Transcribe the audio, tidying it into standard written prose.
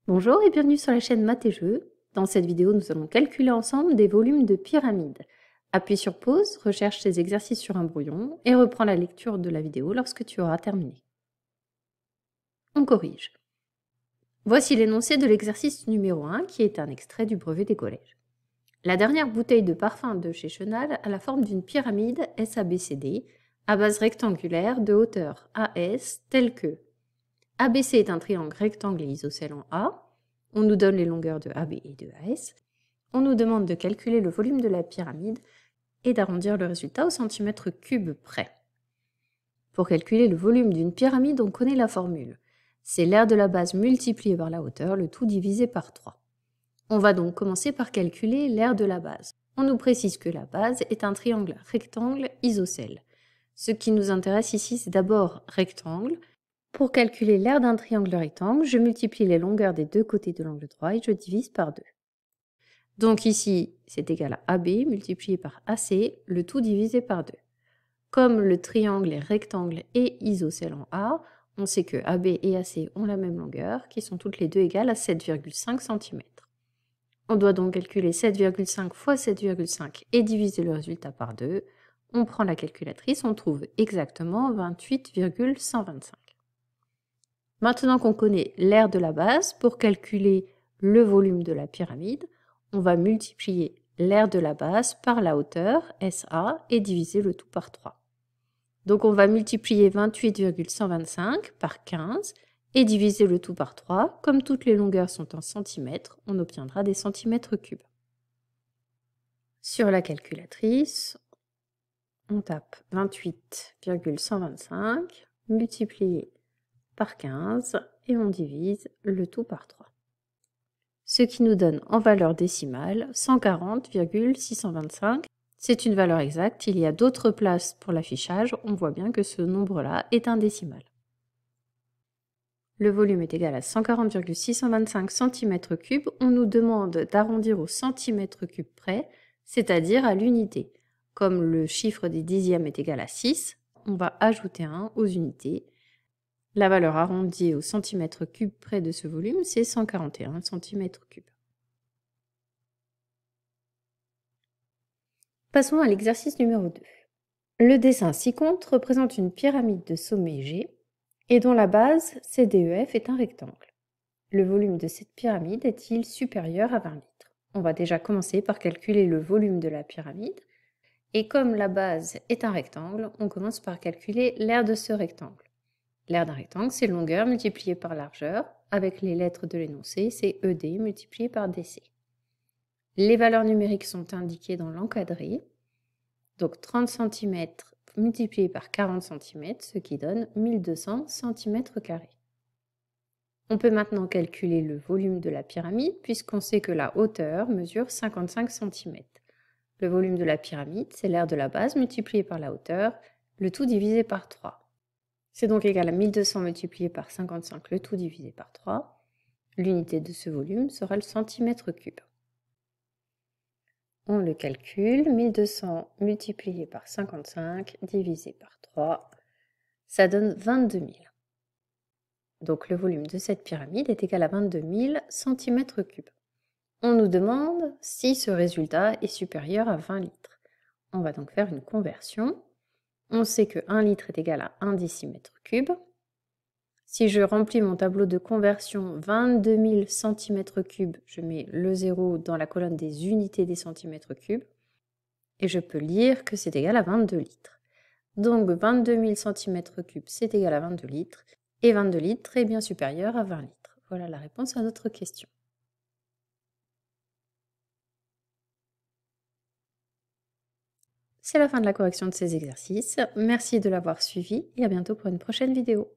Bonjour et bienvenue sur la chaîne Maths et Jeux. Dans cette vidéo, nous allons calculer ensemble des volumes de pyramides. Appuie sur pause, recherche tes exercices sur un brouillon et reprends la lecture de la vidéo lorsque tu auras terminé. On corrige. Voici l'énoncé de l'exercice numéro 1 qui est un extrait du brevet des collèges. La dernière bouteille de parfum de chez Chenal a la forme d'une pyramide SABCD à base rectangulaire de hauteur AS telle que ABC est un triangle rectangle et isocèle en A. On nous donne les longueurs de AB et de AS. On nous demande de calculer le volume de la pyramide et d'arrondir le résultat au centimètre cube près. Pour calculer le volume d'une pyramide, on connaît la formule. C'est l'aire de la base multiplié par la hauteur, le tout divisé par 3. On va donc commencer par calculer l'aire de la base. On nous précise que la base est un triangle rectangle isocèle. Ce qui nous intéresse ici, c'est d'abord rectangle. Pour calculer l'aire d'un triangle rectangle, je multiplie les longueurs des deux côtés de l'angle droit et je divise par 2. Donc ici, c'est égal à AB multiplié par AC, le tout divisé par 2. Comme le triangle est rectangle et isocèle en A, on sait que AB et AC ont la même longueur, qui sont toutes les deux égales à 7,5 cm. On doit donc calculer 7,5 fois 7,5 et diviser le résultat par 2. On prend la calculatrice, on trouve exactement 28,125. Maintenant qu'on connaît l'aire de la base, pour calculer le volume de la pyramide, on va multiplier l'aire de la base par la hauteur, SA, et diviser le tout par 3. Donc on va multiplier 28,125 par 15 et diviser le tout par 3. Comme toutes les longueurs sont en centimètres, on obtiendra des centimètres cubes. Sur la calculatrice, on tape 28,125 multiplié par 15 et on divise le tout par 3. Ce qui nous donne en valeur décimale 140,625. C'est une valeur exacte, il y a d'autres places pour l'affichage, on voit bien que ce nombre-là est un décimal. Le volume est égal à 140,625 cm3, on nous demande d'arrondir au centimètre cube près, c'est-à-dire à l'unité. Comme le chiffre des dixièmes est égal à 6, on va ajouter 1 aux unités. La valeur arrondie au centimètre cube près de ce volume, c'est 141 cm3. Passons à l'exercice numéro 2. Le dessin ci-contre représente une pyramide de sommet G et dont la base CDEF est un rectangle. Le volume de cette pyramide est-il supérieur à 20 litres? On va déjà commencer par calculer le volume de la pyramide. Et comme la base est un rectangle, on commence par calculer l'aire de ce rectangle. L'aire d'un rectangle, c'est longueur multipliée par largeur. Avec les lettres de l'énoncé, c'est ED multiplié par DC. Les valeurs numériques sont indiquées dans l'encadré. Donc 30 cm multiplié par 40 cm, ce qui donne 1200 cm². On peut maintenant calculer le volume de la pyramide puisqu'on sait que la hauteur mesure 55 cm. Le volume de la pyramide, c'est l'aire de la base multiplié par la hauteur, le tout divisé par 3. C'est donc égal à 1200 multiplié par 55, le tout divisé par 3. L'unité de ce volume sera le centimètre cube. On le calcule, 1200 multiplié par 55 divisé par 3, ça donne 22 000. Donc le volume de cette pyramide est égal à 22 000 cm3. On nous demande si ce résultat est supérieur à 20 litres. On va donc faire une conversion. On sait que 1 litre est égal à 1 décimètre cube. Si je remplis mon tableau de conversion 22 000 cm3, je mets le 0 dans la colonne des unités des centimètres cubes. Et je peux lire que c'est égal à 22 litres. Donc 22 000 cm3, c'est égal à 22 litres. Et 22 litres est bien supérieur à 20 litres. Voilà la réponse à notre question. C'est la fin de la correction de ces exercices. Merci de l'avoir suivi et à bientôt pour une prochaine vidéo.